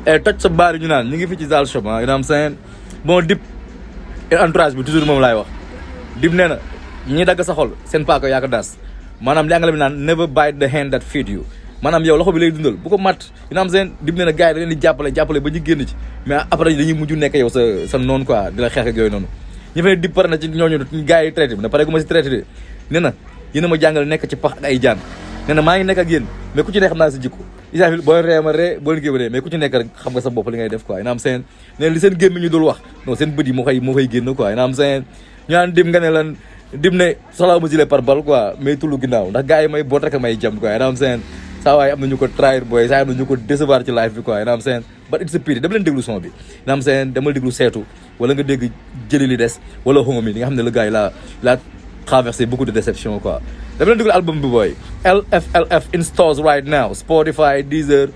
toj sa baar yi ñu naan ñu ngi fi ci Zal Shop you know what I'm saying bon Dip entourage bi toujours moom laay wax Dip nee na ñi dagg sa xol seen paaka yaa ko daas maanaam li angale bi naan never bite the hand that feed you maanaam yow loxo bi lay dundal bu ko mat you know what I'm saying Dip nee na gars yi da leen di jàppale ba ñu génn ci mais après dañuy mujj nekk yow sa noonu quoi di la xeex ak yooyu noonu ñu fa ne Dip pare na ci ñooñu gars yi traité bi na pare gu ma si traité de nee na yéen a ma jàngal nekk ci pax ak ay jaan nee na maa ngi nekk ak yéen mais ku ci ne xam naa sa jikko isafil boo ree ma ree boo leen géeba ree mais ku ci nekk rek xam nga sa bopp li ngay def quoi you know what I'm saying nee na li seen gémmi ñu dul wax non seen bët yi moo koy génn quoi you know what I'm saying ñu naan Dip nga ne lan Dip ne soxlaa ma gilet par balle quoi mais tullu ginnaaw ndax gars yi may boot rek may jam quoi you know what I'm saying saa waaye am na ñu ko trahir booy saa am na ñu ko décevoir ci life bi quoi you know what I'm saying but it's a pity dama leen déglu son bi you know what I'm saying dama déglu seetu wala nga dégg jëli li des wala xonga mi li nga xam ne le gars yi la traversé beaucoup de déception quoi dama leen déglu album bi booy LFLF in stores right now Spotify Deezer